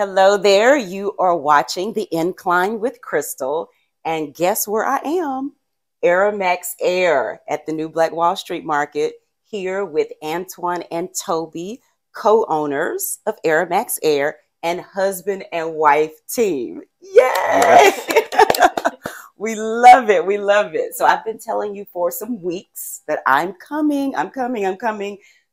Hello there. You are watching The Incline with Crystal. And guess where I am? Aromex Air at the New Black Wall Street Market, here with Antoine and Toby, co-owners of Aromex Air and husband and wife team. Yay! Yes. We love it. We love it. So I've been telling you for some weeks that I'm coming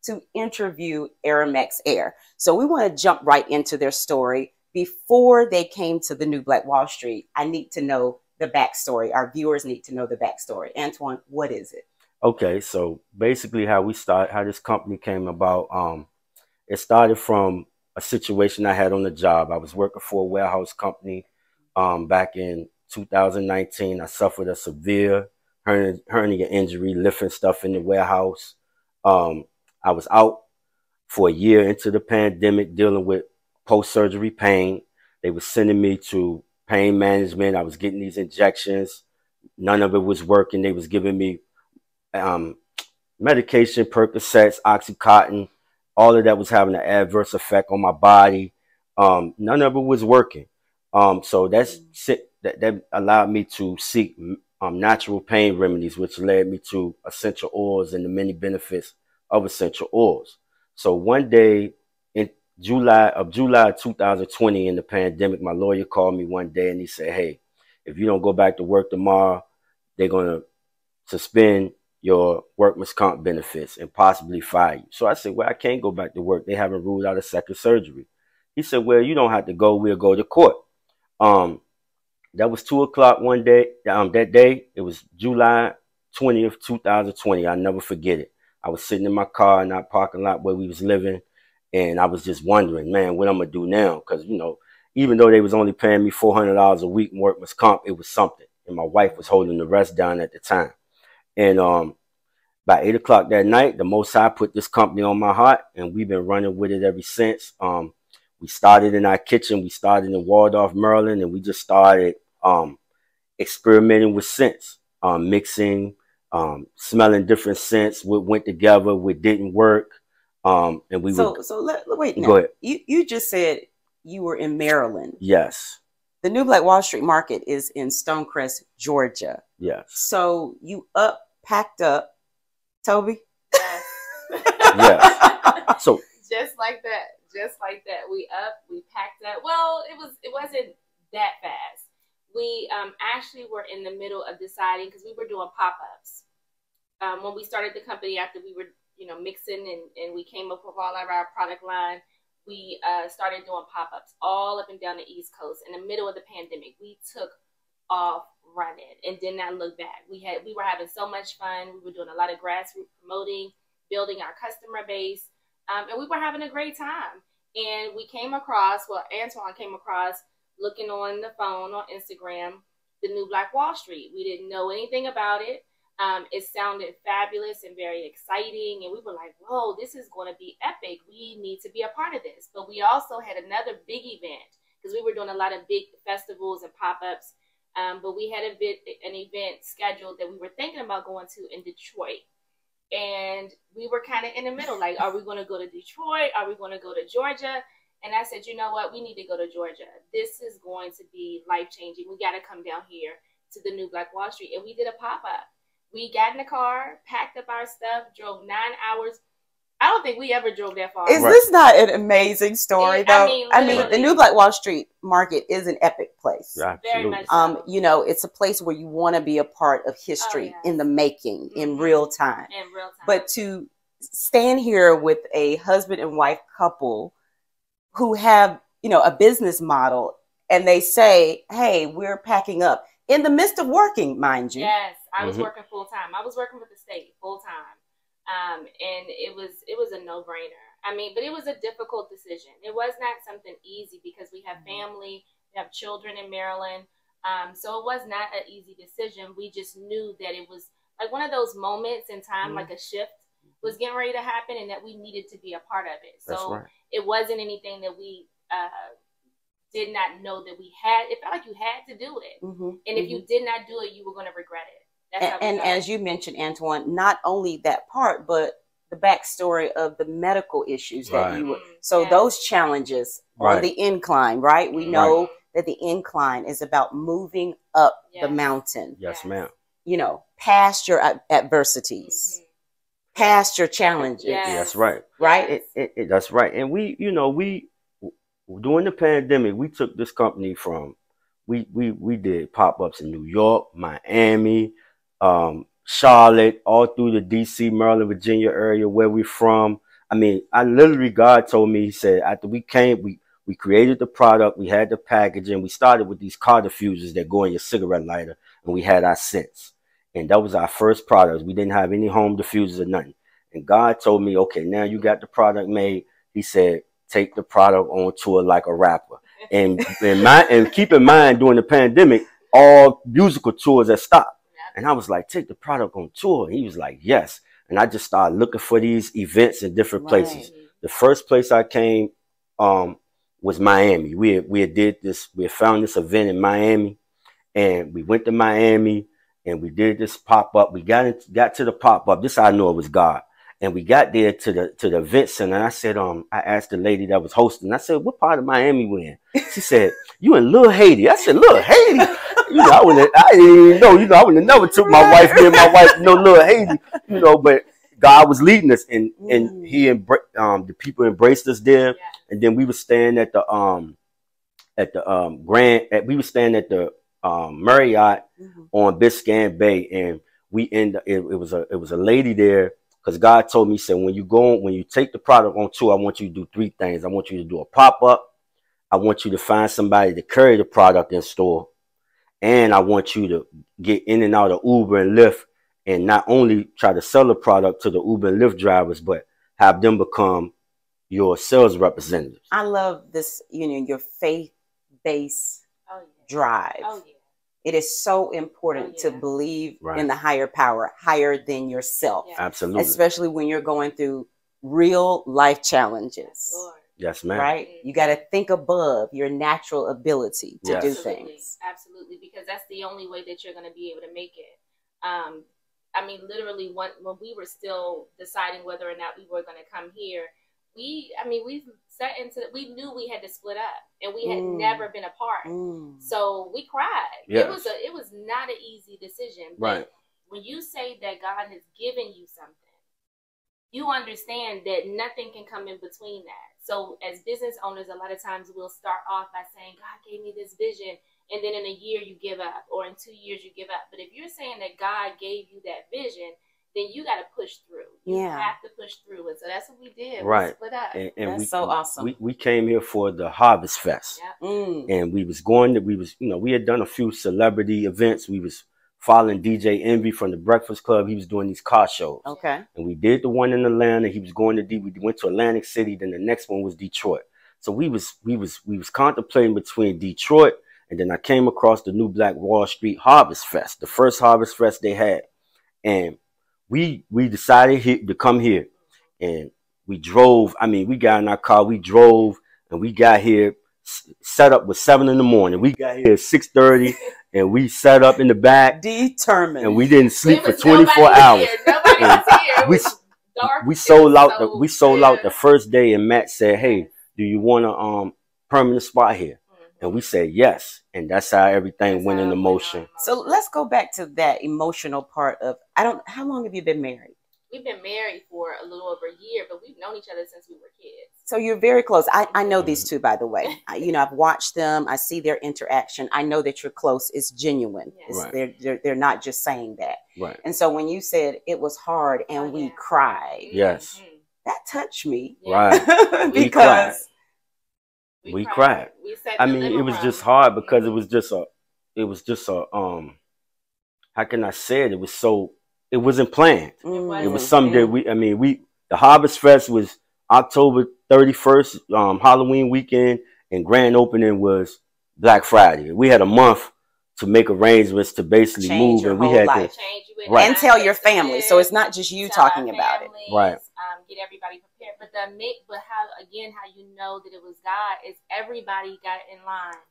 to interview Aromex Air. So we want to jump right into their story. Before they came to the New Black Wall Street, I need to know the backstory. Our viewers need to know the backstory. Antoine, what is it? Okay, so basically how this company came about, it started from a situation I had on the job. I was working for a warehouse company back in 2019. I suffered a severe hernia injury, lifting stuff in the warehouse. I was out for a year into the pandemic dealing with post-surgery pain. They were sending me to pain management. I was getting these injections. None of it was working. They was giving me medication, Percocets, Oxycontin. All of that was having an adverse effect on my body. None of it was working. So that allowed me to seek natural pain remedies, which led me to essential oils and the many benefits of essential oils. So one day in July 2020, in the pandemic, my lawyer called me one day and he said, "Hey, if you don't go back to work tomorrow, they're going to suspend your workman's comp benefits and possibly fire you." So I said, "Well, I can't go back to work. They haven't ruled out a second surgery." He said, "Well, you don't have to go. We'll go to court." That was 2 o'clock one day. That day, it was July 20th, 2020. I'll never forget it. I was sitting in my car in that parking lot where we was living, and I was just wondering, man, what I'm going to do now? Because, even though they was only paying me $400 a week in workman's comp, it was something. And my wife was holding the rest down at the time. And by 8 o'clock that night, the Most High put this company on my heart, and we've been running with it ever since. We started in our kitchen. We started in Waldorf, Maryland, and we just started experimenting with scents, mixing, smelling different scents. What went together, what didn't work. Wait now. Go ahead. You just said you were in Maryland. Yes. The New Black Wall Street Market is in Stonecrest, Georgia. Yes. So you packed up, Toby? Yes. Yes. So just like that. We packed up. Well, it wasn't that fast. We actually were in the middle of deciding, because we were doing pop-ups. When we started the company, after we were, mixing and we came up with all of our product line, we started doing pop-ups all up and down the East Coast. In the middle of the pandemic, we took off running and did not look back. We were having so much fun. We were doing a lot of grassroots promoting, building our customer base, and we were having a great time. And we came across, Antoine came across, looking on the phone on Instagram, the New Black Wall Street. We didn't know anything about it. It sounded fabulous and very exciting. And we were like, whoa, this is going to be epic. We need to be a part of this. But we also had another big event, because we were doing a lot of big festivals and pop-ups. But we had an event scheduled that we were thinking about going to in Detroit. And we were kind of in the middle, like, are we going to go to Detroit? Are we going to go to Georgia? And I said, you know what? We need to go to Georgia. This is going to be life-changing. We got to come down here to the New Black Wall Street. And we did a pop-up. We got in the car, packed up our stuff, drove 9 hours. I don't think we ever drove that far. Is this not an amazing story, though? I mean, the New Black Wall Street Market is an epic place. Very much so. It's a place where you want to be a part of history in the making, in real time. In real time. But to stand here with a husband and wife couple who have, a business model, and they say, hey, we're packing up in the midst of working, mind you. Yes, I was working full time. I was working with the state full time. And it was a no-brainer. But it was a difficult decision. It was not something easy, because we have family, we have children in Maryland. So it was not an easy decision. We just knew that it was like one of those moments in time, like a shift was getting ready to happen, and that we needed to be a part of it. So it wasn't anything that we did not know that we had. It felt like you had to do it. And if you did not do it, you were going to regret it. And as you mentioned, Antoine, not only that part, but the backstory of the medical issues that Right. you were. So Yes. those challenges on Right. the incline, right? We know that the incline is about moving up the Yes. mountain, Yes, ma'am. you know, past your adversities, past your challenges. Yes. That's right. Right? That's right. And we, you know, we during the pandemic, we took this company from we did pop-ups in New York, Miami, Charlotte, all through the DC, Maryland, Virginia area where we're from. I mean, I literally, God told me, he said, after we came, we created the product, we had the packaging, we started with these car diffusers that go in your cigarette lighter, and we had our scents. And that was our first product. We didn't have any home diffusers or nothing. And God told me, okay, now you got the product made. He said, take the product on tour like a rapper. And keep in mind, during the pandemic, all musical tours had stopped. And I was like, take the product on tour. And he was like, yes. And I just started looking for these events in different places. The first place I came was Miami. We had found this event in Miami, and we went to Miami and we did this pop-up. We got to the pop-up. This I know it was God. And we got there to the event center, and I said, I asked the lady that was hosting, I said, what part of Miami we in? She said, you in Little Haiti. I said, Little Haiti? You know, I didn't even know, you know, I would have never took my wife, me and my wife, Little Haiti, you know, but God was leading us, and the people embraced us there. And then we were staying at the Marriott on Biscayne Bay, and it was a lady there, because God told me, he said, when you take the product on tour, I want you to do three things. I want you to do a pop-up, I want you to find somebody to carry the product in store, and I want you to get in and out of Uber and Lyft, and not only try to sell the product to the Uber and Lyft drivers, but have them become your sales representatives. I love this, your faith-based drive. It is so important to believe in the higher power, higher than yourself. Absolutely. Especially when you're going through real life challenges. Yes, ma'am. Right? You got to think above your natural ability to do things. Absolutely, because that's the only way that you're going to be able to make it. I mean, literally, when we were still deciding whether or not we were going to come here, we knew we had to split up, and we had never been apart. So we cried. Yes. It was not an easy decision. But when you say that God has given you something, you understand that nothing can come in between that. So as business owners, a lot of times we'll start off by saying, God gave me this vision, and then in a year you give up, or in 2 years you give up. But if you're saying that God gave you that vision, then you got to push through. You have to push through. And so that's what we did. We split up. And that's so awesome. We came here for the Harvest Fest. And we had done a few celebrity events. We was following DJ Envy from the Breakfast Club. He was doing these car shows. Okay. And we did the one in Atlanta. He was going to we went to Atlantic City. Then the next one was Detroit. So we was contemplating between Detroit, and then I came across the New Black Wall Street Harvest Fest, the first Harvest Fest they had. And we decided to come here, and we drove. I mean, we got in our car, we drove, and we got here. Set up was 7 in the morning. We got here at 6:30, and we set up in the back, determined, and we didn't sleep for 24 hours. Nobody was here. We sold out. We sold out the first day, and Matt said, "Hey, do you want a permanent spot here?" And we said yes, and that's how everything went into motion. So let's go back to that emotional part of, how long have you been married? We've been married for a little over a year, but we've known each other since we were kids. So you're very close. I know these two, by the way. I've watched them. I see their interaction. I know that you're close. It's genuine. They're not just saying that. Right. And so when you said it was hard and we cried, yes, that touched me. Right. Because we cried. I mean, it was just hard because it was just a how can I say it? It wasn't planned. It was something that the Harvest Fest was October 31st, Halloween weekend, and grand opening was Black Friday. We had a month to make arrangements to basically change move, and we had to and tell your family. So it's not just you talking about it, right? Get everybody prepared. But how you know that it was God is everybody got in line.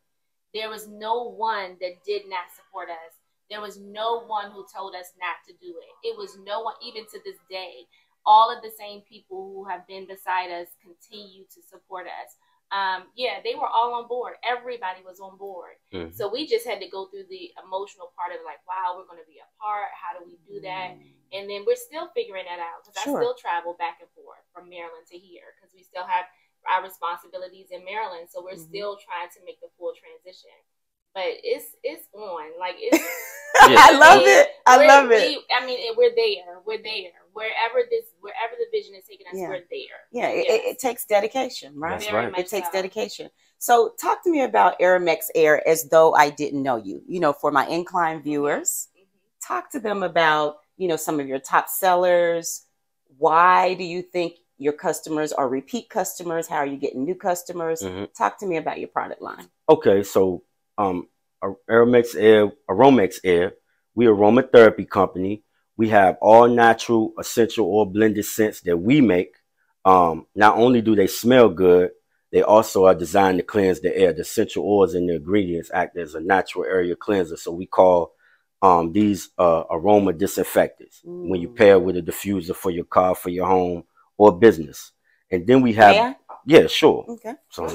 There was no one that did not support us. There was no one who told us not to do it. It was no one, even to this day. all of the same people who have been beside us continue to support us. Yeah, they were all on board. Everybody was on board. So we just had to go through the emotional part of like, wow, we're going to be apart. How do we do that? And then we're still figuring that out because I still travel back and forth from Maryland to here because we still have our responsibilities in Maryland. So we're still trying to make the full transition. But it's on. Like, it's I love it. I love it. I mean, we're there. We're there. Wherever the vision is taking us, we're there. Yeah, it takes dedication, right? That's right. It takes dedication. So talk to me about Aromex Air as though I didn't know you. You know, for my Incline viewers, talk to them about, you know, some of your top sellers. Why do you think your customers are repeat customers? How are you getting new customers? Talk to me about your product line. Okay, so Aromex Air, we aromatherapy company. We have all natural essential oil blended scents that we make. Not only do they smell good, they also are designed to cleanse the air. The essential oils and the ingredients act as a natural area cleanser. So we call these aroma disinfectants when you pair with a diffuser for your car, for your home, or business. And then we have, yeah, sure. Okay. So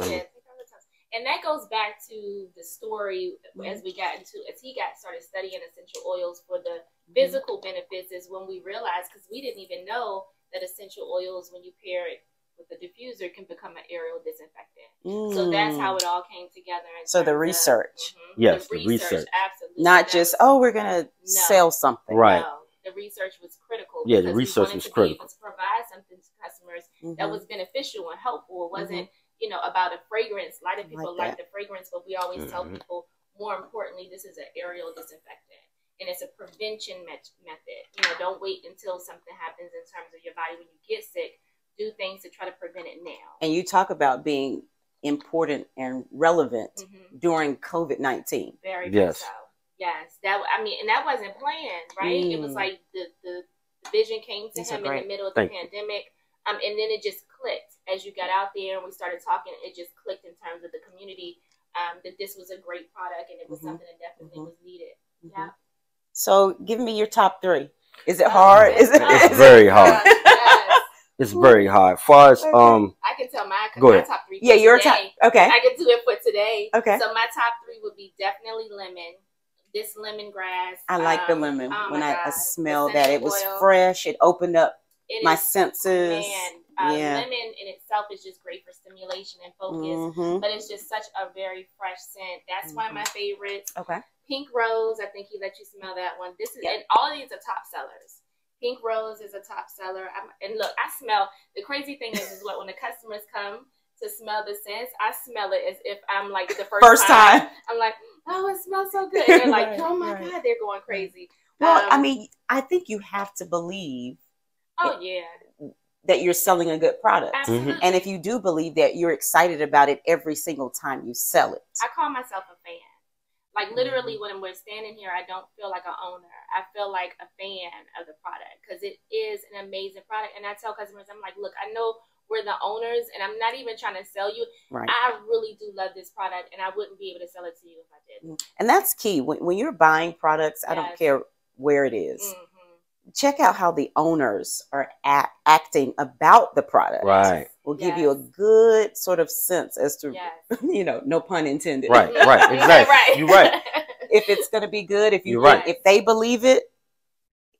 and that goes back to the story as he started studying essential oils for the physical benefits is when we realized, because we didn't even know that essential oils, when you pair it with a diffuser, can become an aerial disinfectant. So that's how it all came together. So the research. Yes, the research. Absolutely. Not just, we're going to sell something. Right. No, the research was critical. Yeah, the research was critical. To provide something to customers that was beneficial and helpful. It wasn't, you know, about a fragrance. A lot of people like the fragrance, but we always tell people, more importantly, this is an aerial disinfectant. And it's a prevention method. You know, don't wait until something happens in terms of your body when you get sick. Do things to try to prevent it now. And you talk about being important and relevant during COVID-19. Very much so. Yes. And that wasn't planned, right? It was like the vision came to him in the middle of the pandemic. And then it just clicked as you got out there and we started talking. It just clicked in terms of the community that this was a great product and it was something that definitely was needed. Yeah. So give me your top three. Is it hard? It's very hard. It's very hard. As far as I can tell my top three. Yeah, your top. Okay. I can do it for today. Okay. So my top three would be definitely lemon. This lemongrass. I like the lemon. When I smell that, it was fresh. It opened up my senses. Lemon in itself is just great for stimulation and focus, but it's just such a very fresh scent. That's one of my favorites. Okay. Pink rose, I think he let you smell that one. This is, and all of these are top sellers. Pink rose is a top seller. And look, I smell, the crazy thing is what when the customers come to smell the scents, I smell it as if I'm like the first time. I'm like, oh, it smells so good. And they're like, oh my God, they're going crazy. Well, I mean, I think you have to believe. Oh, yeah. That you're selling a good product. Absolutely. And if you do believe that, you're excited about it every single time you sell it. I call myself a fan. Like literally when we're standing here, I don't feel like an owner. I feel like a fan of the product because it is an amazing product. And I tell customers, I'm like, look, I know we're the owners and I'm not even trying to sell you. Right. I really do love this product and I wouldn't be able to sell it to you if I didn't. And that's key. When you're buying products, I don't care where it is. Check out how the owners are acting about the product. Right. Will give you a good sort of sense as to, you know, no pun intended. Right, exactly. You're right. If it's going to be good, if if they believe it,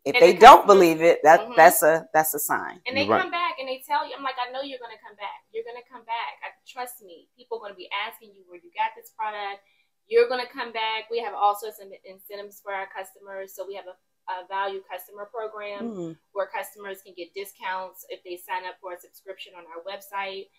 if they don't believe it, that's a sign. And they come back and they tell you, I'm like, I know you're going to come back. You're going to come back. Trust me. People are going to be asking you where you got this product. You're going to come back. We have all sorts of incentives for our customers. So we have a value customer program where customers can get discounts if they sign up for a subscription on our website.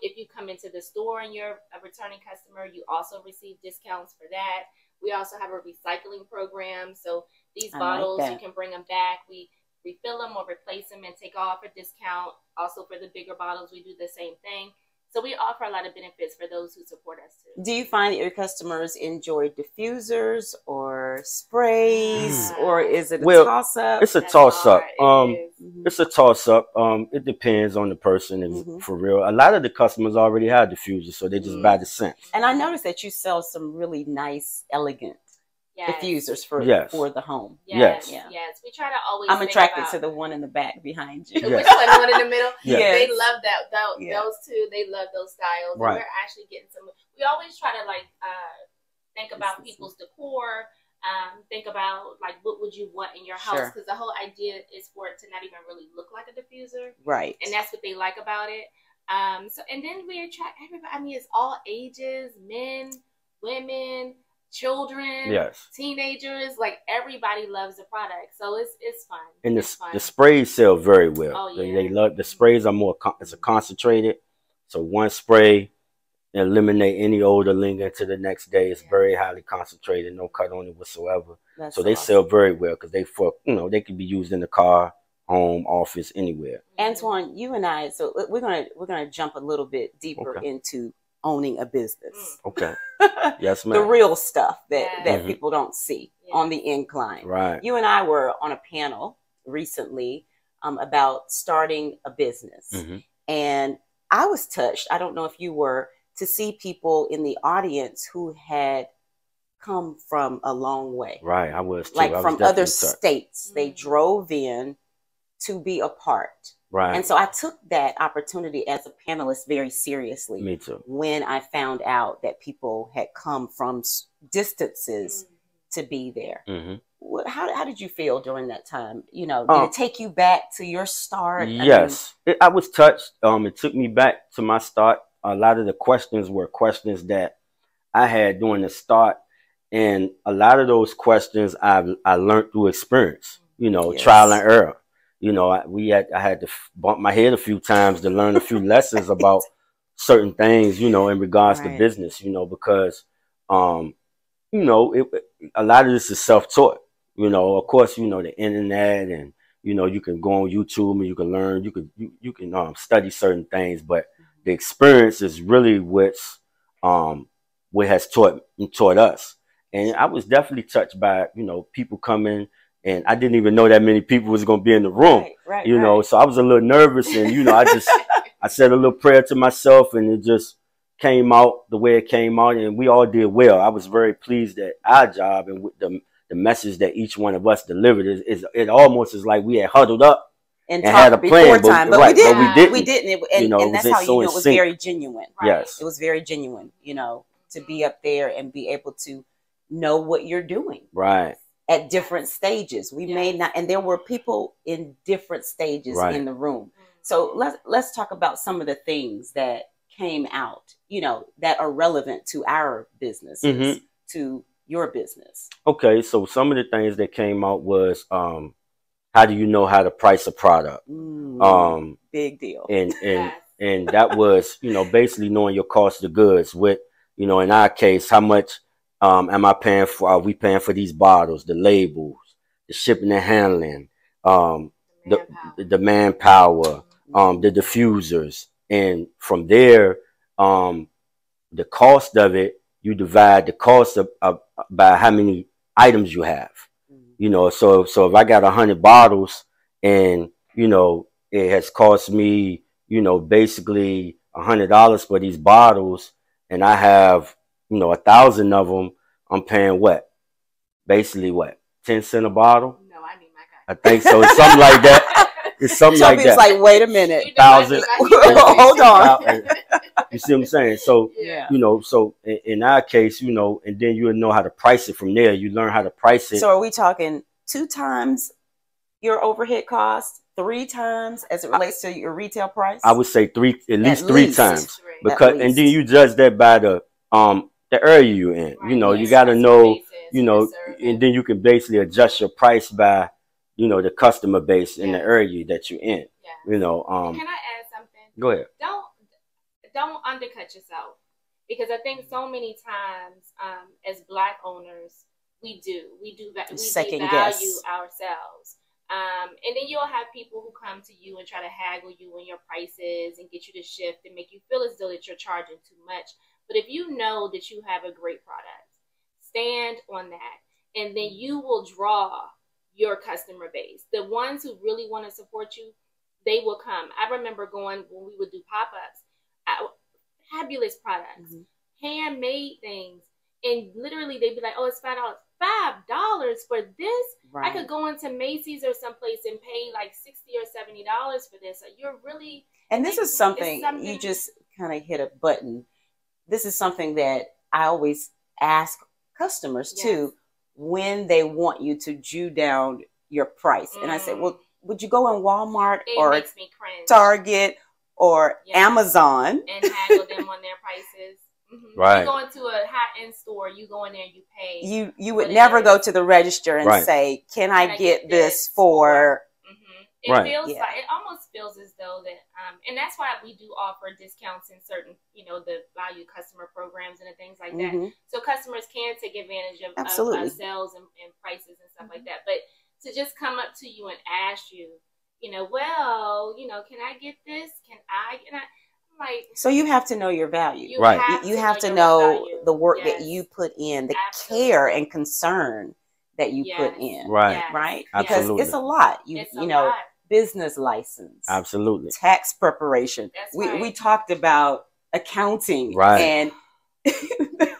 If you come into the store and you're a returning customer, you also receive discounts for that. We also have a recycling program. So these bottles, you can bring them back. We refill them or replace them and take off a discount. Also for the bigger bottles, we do the same thing. So we offer a lot of benefits for those who support us too. Do you find that your customers enjoy diffusers or sprays, or is it a toss-up? It's a toss-up. It's a toss-up. It depends on the person, and for real. A lot of the customers already have diffusers, so they just buy the scent. And I noticed that you sell some really nice, elegant diffusers for the home. Yes. Yes. We try to always. I'm attracted to the one in the back behind you. Which one? The one in the middle? Yes. They love that. Those two. They love those styles. Right. And we're actually getting some. We always try to think about people's decor. Think about what would you want in your house, because the whole idea is for it to not even really look like a diffuser. Right. And that's what they like about it. So and then we attract everybody. I mean, it's all ages, men, women, children, teenagers, everybody loves the product, so it's fun. And the sprays sell very well. Oh, yeah. They love the sprays are more it's a concentrated, so one spray eliminate any odor lingering to the next day. It's very highly concentrated, no cut on it whatsoever. So they sell very well because they can be used in the car, home, office, anywhere. Antoine, you and I, so we're gonna jump a little bit deeper into owning a business. Okay. Yes, ma'am. The real stuff that people don't see on the Incline. Right. You and I were on a panel recently about starting a business. And I was touched, I don't know if you were, to see people in the audience who had come from a long way. Right, I was too. From other states. They drove in to be a part. Right. And so I took that opportunity as a panelist very seriously. Me too. When I found out that people had come from distances to be there. How did you feel during that time? Did it take you back to your start? Yes. I was touched. It took me back to my start. A lot of the questions were questions that I had during the start. And a lot of those questions I learned through experience, trial and error. I had to bump my head a few times to learn a few lessons about certain things, in regards to business, because, a lot of this is self-taught, of course, the internet and, you can go on YouTube and you can learn, you can study certain things, but the experience is really what has taught us. And I was definitely touched by, people coming. And I didn't even know that many people was going to be in the room, so I was a little nervous, and, I said a little prayer to myself, and it just came out the way it came out, and we all did well. I was very pleased at our job and with the message that each one of us delivered. It almost is like we had huddled up and had a plan, but we didn't. And that's how it was very genuine. Yes. It was very genuine, to be up there and be able to know what you're doing. Right. At different stages. We may not, and there were people in different stages in the room. So let's talk about some of the things that came out, that are relevant to our businesses, to your business. Okay, so some of the things that came out was how do you know how to price a product? Big deal. And that was, basically knowing your cost of goods with, in our case, how much am I paying for? Are we paying for these bottles, the labels, the shipping and handling, the manpower, the diffusers, and from there, the cost of it, you divide the cost by how many items you have. So if I got 100 bottles, and it has cost me, basically $100 for these bottles, and I have 1,000 of them, I'm paying what? Basically what? 10 cents a bottle? No, I need my I think so. It's something like that. It's something like that. Like, wait a minute. 1,000. Hold on. You see what I'm saying? So, so in our case, and then you'll know how to price it from there. You learn how to price it. So are we talking 2 times your overhead cost, 3 times as it relates to your retail price? I would say at least three times. Because, and then you judge that by the area you're in. You got to know, and then you can basically adjust your price by, the customer base in the area that you're in. Can I add something? Go ahead. Don't undercut yourself, because I think so many times as Black owners, we devalue ourselves. And then you'll have people who come to you and try to haggle you on your prices and get you to shift and make you feel as though that you're charging too much. But if you know that you have a great product, stand on that, and then you will draw your customer base. The ones who really want to support you, they will come. I remember going when we would do pop-ups, fabulous products, handmade things, and literally they'd be like, "Oh, it's $5." $5 for this. Right. I could go into Macy's or someplace and pay like $60 or $70 for this. So you're really, and this is something you just kind of hit a button. This is something that I always ask customers too, when they want you to Jew down your price. And I say, well, would you go in Walmart or makes me cringe. Target or Amazon and haggle them on their prices? Right. You go into a high-end store, you go in there and you pay. You would never go to the register and say, can I get this for... It feels like, it almost feels as though that, and that's why we do offer discounts in certain, the value customer programs and things like that. So customers can take advantage of sales and prices and stuff like that. But to just come up to you and ask you, well, can I get this? Can I? I'm like, so you have to know your value. You have to know the work that you put in, the care and concern that you put in. Right. Because it's a lot. Lot. Business license. Absolutely. Tax preparation. We talked about accounting and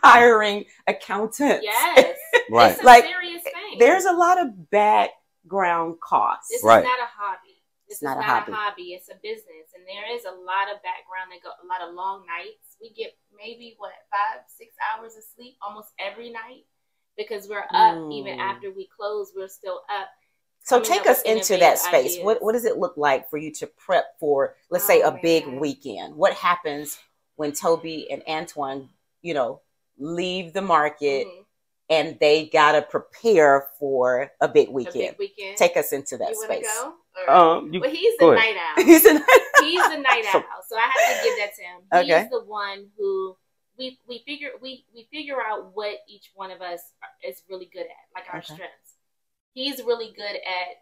hiring accountants. Yes. Right. It's a serious thing. There's a lot of background costs. This is not a hobby. It's not a hobby. It's a business. And there is a lot of background that go, a lot of long nights. We get maybe 5-6 hours of sleep almost every night because we're up. Even after we close, we're still up. So take us into that space. What does it look like for you to prep for, let's say, a big weekend? What happens when Toby and Antoine, leave the market and they got to prepare for a big weekend? Take us into that space. You want to go? Well, he's the night owl. He's the night owl. So I have to give that to him. He's the one who we figure out what each one of us is really good at, like our strengths. He's really good at,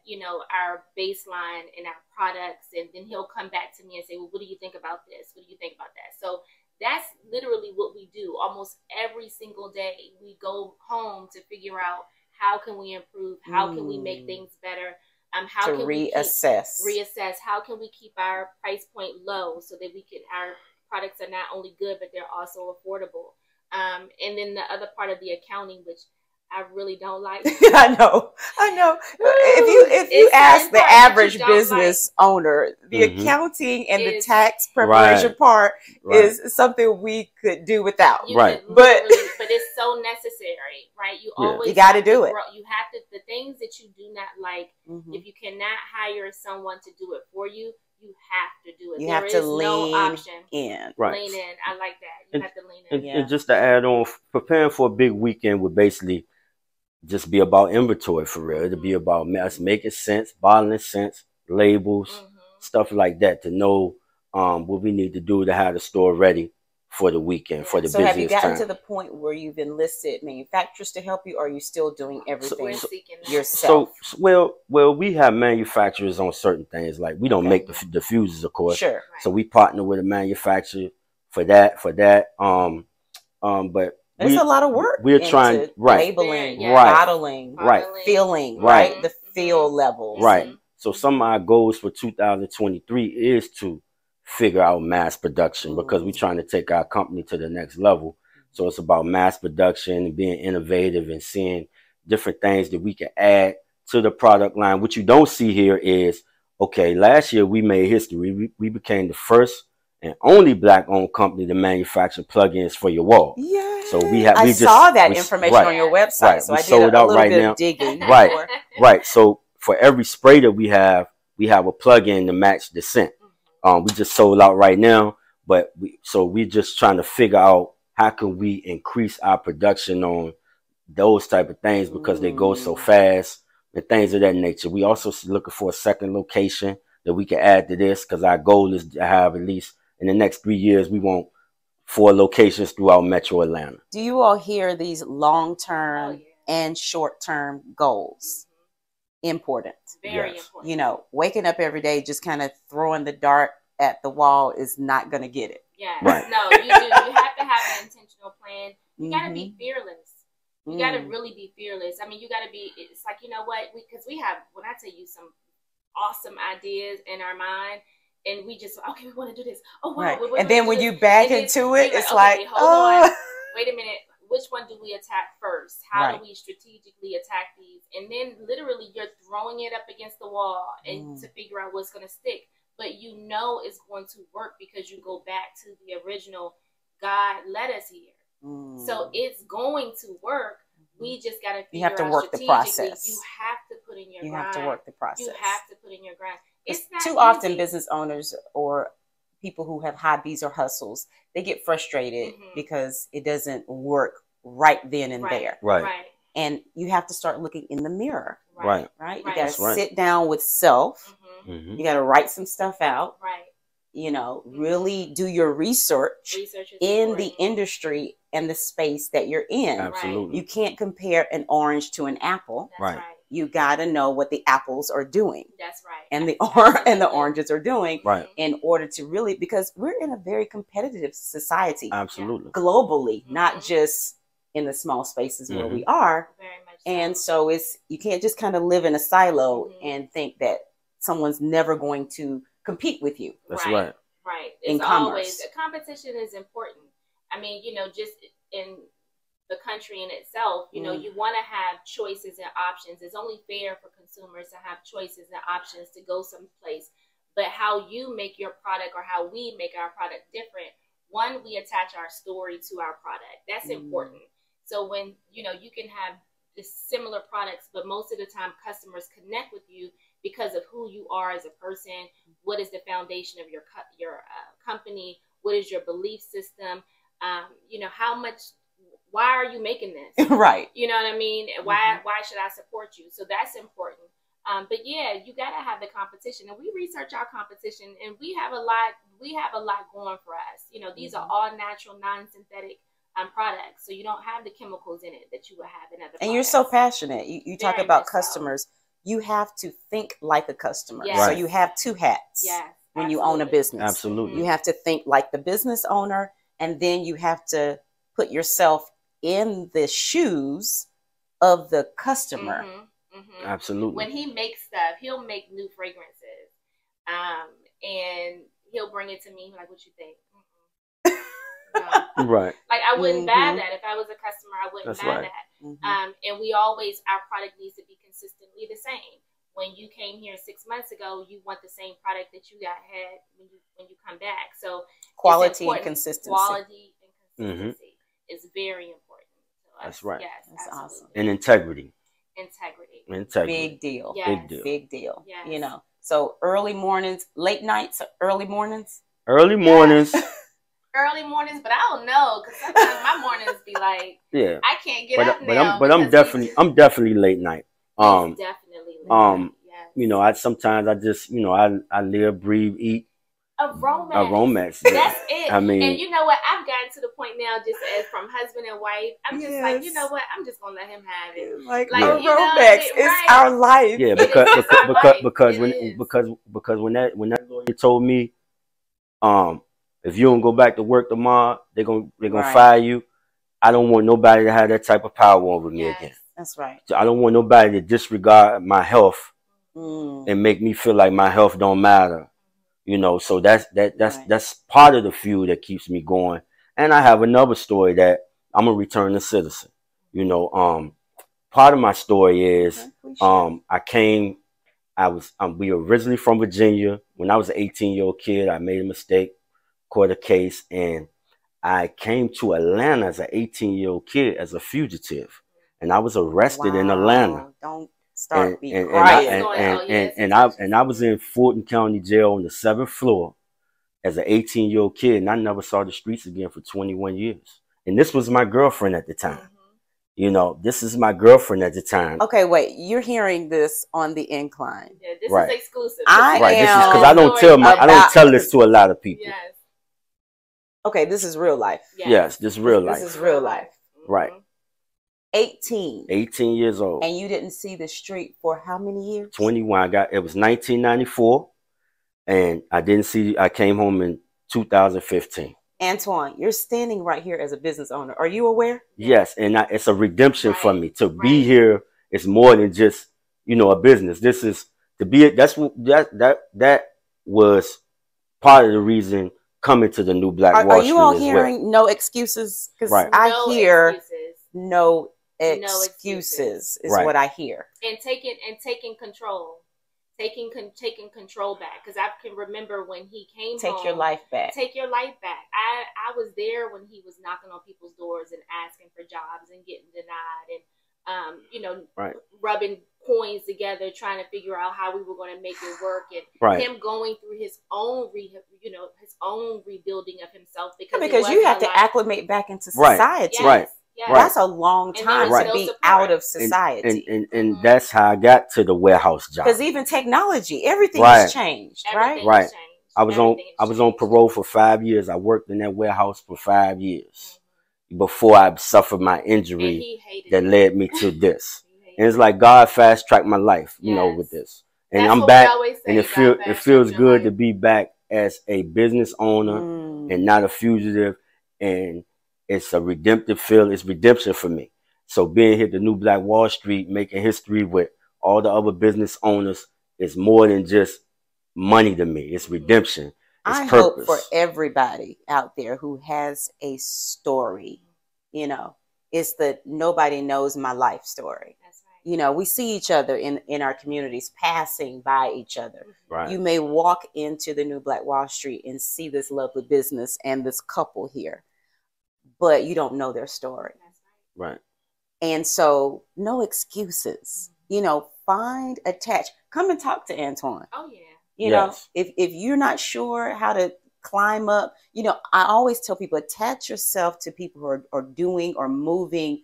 our baseline and our products. And then he'll come back to me and say, well, what do you think about this? What do you think about that? So that's literally what we do almost every single day. We go home to figure out how can we improve? How can we make things better? How can we reassess? How can we keep our price point low so that our products are not only good, but they're also affordable? And then the other part of the accounting, which I really don't like. I know. If you ask the average business owner, the accounting and the tax preparation part is something we could do without. But it's so necessary, right? You got to do it. You have to, the things that you do not like, if you cannot hire someone to do it for you, you have to do it. You have to lean in. Lean in. I like that. You have to lean in. And just to add on, preparing for a big weekend would basically just be about inventory for real. It'll be about us making sense, bottling sense, labels, stuff like that to know what we need to do to have the store ready for the weekend, for the busiest time. So have you gotten to the point where you've enlisted manufacturers to help you, or are you still doing everything yourself? Well, we have manufacturers on certain things. Like we don't make the diffusers, of course. Sure. So we partner with a manufacturer for that. But it's a lot of work. We're trying labeling, bottling, filling, the feel levels. Right. So some of our goals for 2023 is to figure out mass production because we're trying to take our company to the next level. So it's about mass production and being innovative and seeing different things that we can add to the product line. What you don't see here is, okay, last year we made history. We became the first and only Black-owned company to manufacture plugins for your wall. Yeah. So we saw that information on your website. So I did a little bit of digging. Right. So for every spray that we have a plug-in to match the scent. We just sold out right now, but we're just trying to figure out how can we increase our production on those type of things because they go so fast and things of that nature. We also looking for a second location that we can add to this because our goal is to have at least in the next 3 years, we want 4 locations throughout Metro Atlanta. Do you all hear these long-term and short-term goals? Important. Very important. Waking up every day just kind of throwing the dart at the wall is not going to get it. Yeah. Right. No, you do. You have to have an intentional plan. You got to be fearless. You got to really be fearless. I mean, you got to be, it's like, you know what? Because we have, when I tell you some awesome ideas in our mind, and we just, we want to do this. Oh, wow. Right. And then when you back into it, it's like, hold on. Wait a minute. which one do we attack first? How Right. do we strategically attack these? And then literally you're throwing it up against the wall and to figure out what's going to stick. But you know it's going to work because you go back to the original, God led us here. So it's going to work. We just got to figure out You have to work the strategically. process. You have to put in your You grind. have to work the process. You have to put in your grind. It's not too easy. often business owners or people who have hobbies or hustles, they get frustrated because it doesn't work right then and there. Right. And you have to start looking in the mirror. Right. You got to sit down with self. You got to write some stuff out. You know, really do your research in important. the industry and the space that you're in. Absolutely. You can't compare an orange to an apple. That's right. You got to know what the apples are doing. That's right. And the oranges are doing in order to really, because we're in a very competitive society. Absolutely. Globally, not just in the small spaces where we are. Very much and so you can't just kind of live in a silo and think that someone's never going to compete with you. That's right. Right. In It's always, competition is important. I mean, you know, just in the country in itself, you know, you want to have choices and options. It's only fair for consumers to have choices and options to go someplace. But how you make your product or how we make our product different, one, we attach our story to our product. That's important. So when, you know, you can have similar products, but most of the time customers connect with you because of who you are as a person. What is the foundation of your company? What is your belief system? You know, why are you making this? Right. You know what I mean? Why should I support you? So that's important. But yeah, you got to have the competition, and we research our competition, and we have a lot going for us. You know, these are all natural, non-synthetic products. So you don't have the chemicals in it that you would have in other products. And you're so passionate. You talk about customers. You have to think like a customer. So you have two hats when you own a business. Absolutely. You have to think like the business owner, and then you have to put yourself in the shoes of the customer. Absolutely. When he makes stuff, he'll make new fragrances, and he'll bring it to me. Like, what you think? Right. Like, I wouldn't buy that if I was a customer. I wouldn't buy that. And our product needs to be consistently the same. When you came here 6 months ago, you want the same product that you had when you come back. So quality and consistency. Quality and consistency is very important. So that's right. Yes, that's awesome. And integrity. Big deal. Yes. Big deal. Yes. You know. So early mornings, late nights, early mornings. Early mornings. Early mornings, but I don't know, because sometimes my mornings be like, I can't get up now. But I'm definitely late night. Definitely late night. Yes. You know, I just, you know, I live, breathe, eat. Aromex. That's it. I mean, and you know what? I've gotten to the point now, just as from husband and wife, I'm just like, you know what? I'm just gonna let him have it. Like Aromex, it's our life. Yeah, because when that lawyer told me, if you don't go back to work tomorrow, they're gonna fire you. I don't want nobody to have that type of power over me again. That's right. So I don't want nobody to disregard my health and make me feel like my health don't matter. You know, so that's part of the fuel that keeps me going. And I have another story that I'm a returning citizen. You know, part of my story is we were originally from Virginia. When I was an 18-year-old kid, I made a mistake, caught a case, and I came to Atlanta as an 18-year-old kid as a fugitive, and I was arrested in Atlanta. Don't start crying. And I was in Fulton County Jail on the 7th floor as an 18-year-old kid, and I never saw the streets again for 21 years. And this was my girlfriend at the time. You know, this is my girlfriend at the time. Okay, wait. You're hearing this on the Incline. Yeah, this is exclusive. This is because I don't tell this to a lot of people. Yes. Okay, this is real life. Yes, this is real life. This is real life. Right. 18 years old. And you didn't see the street for how many years? 21. It was 1994, and I came home in 2015. Antoine, you're standing right here as a business owner. Are you aware? Yes, and it's a redemption for me to be here. It's more than just, you know, a business. This is to be. That was part of the reason coming to the new Black Wall Street. Are you all hearing no excuses? Because I hear no No excuses is Right. what I hear. And taking control. Taking control back, because I can remember when he came home. Take your life back. Take your life back. I was there when he was knocking on people's doors and asking for jobs and getting denied, and you know, Right. rubbing coins together, trying to figure out how we were going to make it work, and Right. him going through his own his own rebuilding of himself, because you have to acclimate back into Right. society. Yes, Right. yes. That's a long time Right. to be support. out of society. And that's how I got to the warehouse job. Because even technology, everything Right. has changed, right? Everything Right. has changed. I was on parole for 5 years. I worked in that warehouse for 5 years before I suffered my injury that led me to this. And it's like God fast tracked my life, you know, with this. And That's I'm what back, we always say, and it feels good to be back as a business owner and not a fugitive. And it's a redemptive feel. It's redemption for me. So being here at the New Black Wall Street, making history with all the other business owners, is more than just money to me. It's redemption. It's I purpose. hope for everybody out there who has a story, you know, it's the nobody knows my life story. That's right. You know, we see each other in our communities, passing by each other. Right. You may walk into the New Black Wall Street and see this lovely business and this couple here, but you don't know their story. That's right. Right. And so no excuses, you know, find attach, come and talk to Antoine. Oh yeah. You know, if you're not sure how to climb up, you know, I always tell people, attach yourself to people who are doing or moving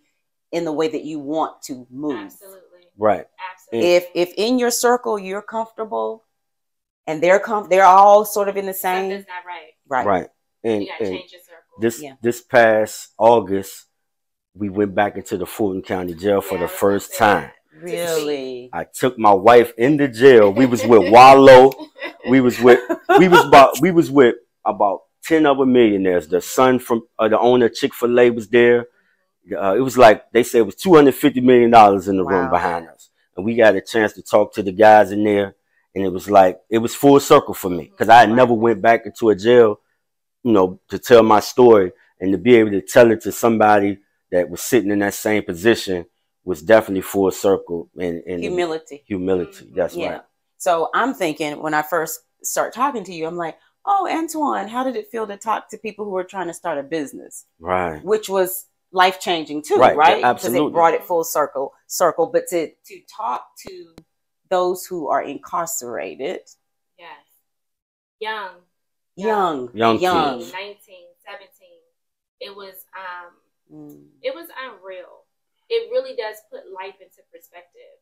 in the way that you want to move. Absolutely. Right. Absolutely. If in your circle you're comfortable and they're all sort of in the same. Something's not right. Right. Right. And, You gotta change your circle. this past August, we went back into the Fulton County Jail for the first time. Really? I took my wife into jail. We was with Wallow. We was with about 10 other millionaires. The son from the owner of Chick-fil-A was there. It was like they said it was $250 million in the room behind us, and we got a chance to talk to the guys in there. And it was like it was full circle for me, because I had never went back into a jail, you know, to tell my story, and to be able to tell it to somebody that was sitting in that same position was definitely full circle. And humility. That's right. So I'm thinking, when I first start talking to you, I'm like, oh, Antoine, how did it feel to talk to people who are trying to start a business? Right. Which was life-changing too, right? Yeah, absolutely. Because it brought it full circle. But to talk to those who are incarcerated. Yes. Young kids. 19, 17. It was unreal. It really does put life into perspective.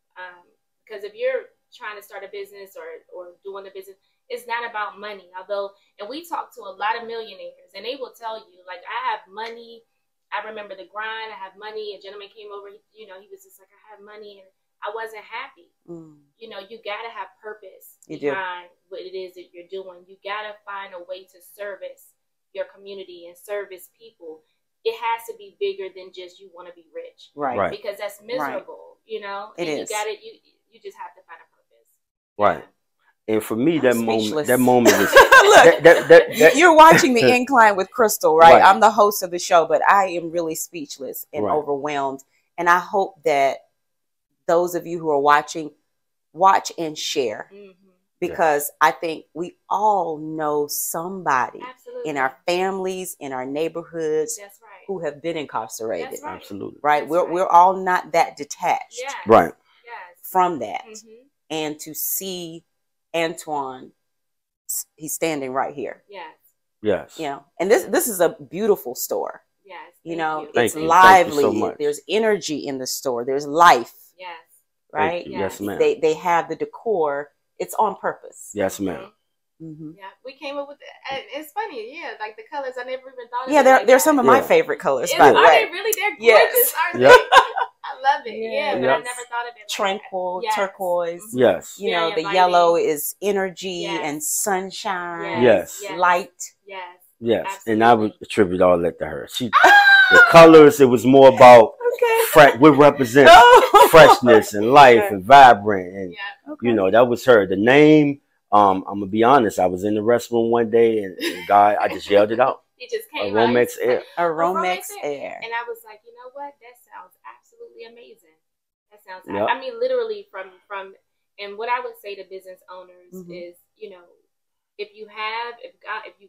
Because if you're trying to start a business or doing a business, it's not about money. And we talk to a lot of millionaires, and they will tell you, like, I have money. I remember the grind. I have money. A gentleman came over, he was just like, I have money, and I wasn't happy. You know, you got to have purpose behind what it is that you're doing. You got to find a way to service your community and service people. It has to be bigger than just you want to be rich. Right. Because that's miserable, you know? It is. You just have to find a purpose. Right. Yeah. And for me, that moment was Look, you're watching the Incline with Crystal, right? Right? I'm the host of the show, but I am really speechless and overwhelmed. And I hope that those of you who are watching, watch and share. Because I think we all know somebody in our families, in our neighborhoods, who have been incarcerated. Absolutely. Right? We're all not that detached right from that. And to see Antoine, he's standing right here. Yes. You know, and this is a beautiful store. Yes. You know, Thank it's you. lively. Thank you so much. There's energy in the store. There's life. Yes. Right? Yes, ma'am. They have the decor. It's on purpose. Yes, ma'am. Yeah, we came up with it. And it's funny, like the colors. I never even thought of it. They're some of my favorite colors, by the way. Are they really? They're gorgeous, aren't they? I love it. Yeah, but I never thought of it. Tranquil, turquoise. Yes. You know, the yellow is energy and sunshine. Yes. Light. Yes. Absolutely. And I would attribute all that to her. The colors, it was more about we represent freshness and life and vibrant. And, you know, that was her. The name, I'm going to be honest, I was in the restroom one day and God, I just yelled it out. It just came Aromex Air. Aromex Air. And I was like, you know what? That sounds absolutely amazing. That sounds. Yep. I mean, literally from. And what I would say to business owners is, you know, if you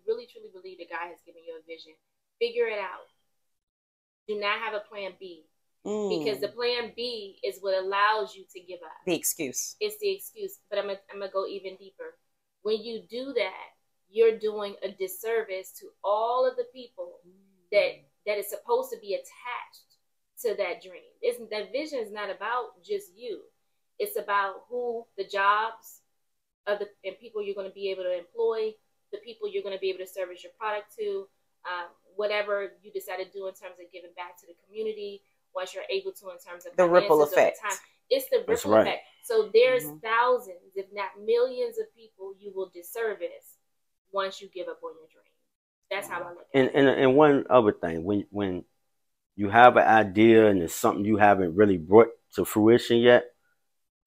really truly believe that God has given you a vision, figure it out. Do not have a plan B. Because the plan B is what allows you to give up. The excuse. It's the excuse. But I'm gonna go even deeper. When you do that, you're doing a disservice to all of the people that is supposed to be attached to that dream. That vision is not about just you. It's about who the jobs and people you're going to be able to employ, the people you're going to be able to service your product to, whatever you decide to do in terms of giving back to the community. Once you're able to, in terms of the ripple effect. It's the ripple effect. So there's thousands, if not millions, of people you will disservice once you give up on your dream. That's how I look at it. And one other thing, when you have an idea and it's something you haven't really brought to fruition yet,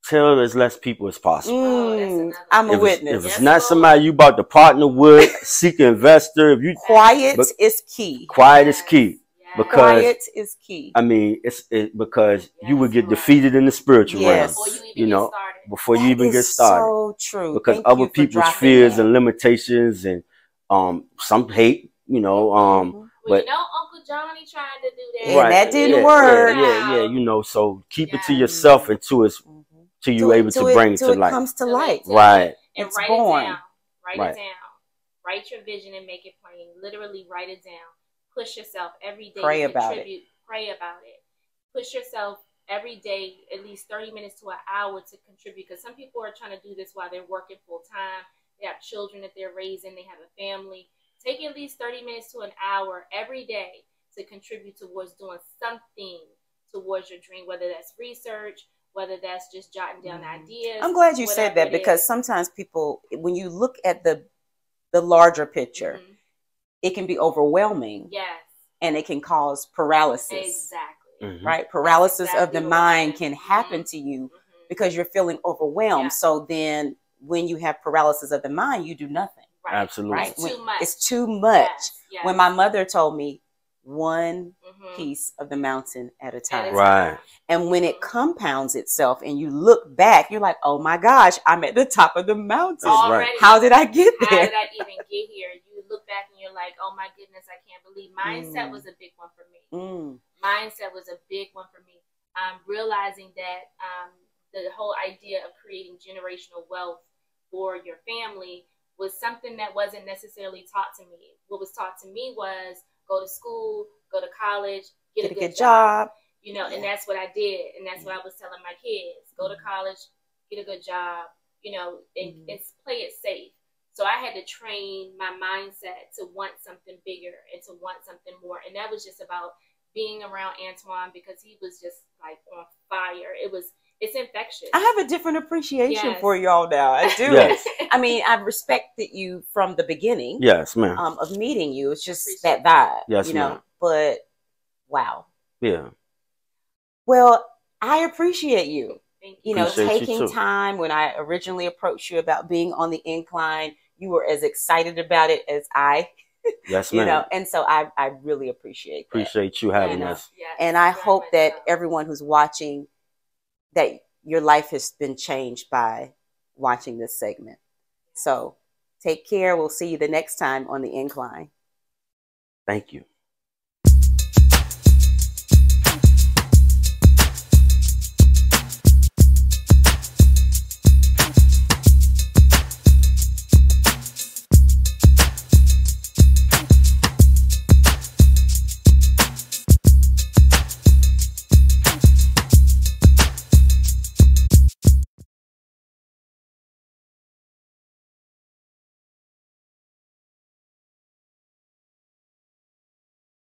tell as less people as possible. I'm a witness. If it's not somebody you about to partner with, seek an investor. If you quiet is key. Quiet is key. Because quiet is key. I mean, because you would get defeated in the spiritual realm, before you even get started. So true. Because other people's fears and limitations and some hate, well, but Uncle Johnny tried to do that, and that didn't work. Yeah, so keep it to yourself until you're able to bring it to light. It comes to light. Right. And it's write born. it down. Write it down. Write your vision and make it plain. Literally write it down. Push yourself every day. Pray about it. Pray about it. Push yourself every day, at least 30 minutes to an hour to contribute. Because some people are trying to do this while they're working full time. They have children that they're raising. They have a family. Take at least 30 minutes to an hour every day to contribute towards doing something towards your dream, whether that's research, whether that's just jotting down ideas. I'm glad you said that, because sometimes people, when you look at the larger picture, it can be overwhelming. Yes. And it can cause paralysis. Exactly. Right? Paralysis of the mind can happen to you because you're feeling overwhelmed. Yeah. So then when you have paralysis of the mind, you do nothing. Right. Absolutely. Right? It's too much. It's too much. Yes. When my mother told me, one piece of the mountain at a time. Right. And when it compounds itself and you look back, you're like, oh my gosh, I'm at the top of the mountain. Already. How did I get there? How did I even get here? You look back and you're like, oh my goodness, I can't believe. Mindset was a big one for me. Mindset was a big one for me. Realizing that the whole idea of creating generational wealth for your family was something that wasn't necessarily taught to me. What was taught to me was go to school, go to college, get a good job. And that's what I did. And that's what I was telling my kids. Go to college, get a good job, and play it safe. So I had to train my mindset to want something bigger and to want something more. And that was just about being around Antoine, because he was just like on fire. It's infectious. I have a different appreciation for y'all now. I do. Yes. I mean, I've respected you from the beginning. Yes, ma'am. Of meeting you. It's just that vibe. Yes, ma'am. But wow. Yeah. Well, I appreciate you. Appreciate taking you too. time. When I originally approached you about being on the Incline, you were as excited about it as I. Yes, ma'am. And so I really appreciate that. Appreciate you having us. Yes, and I hope that everyone who's watching, that your life has been changed by watching this segment. So take care. We'll see you the next time on the Incline. Thank you.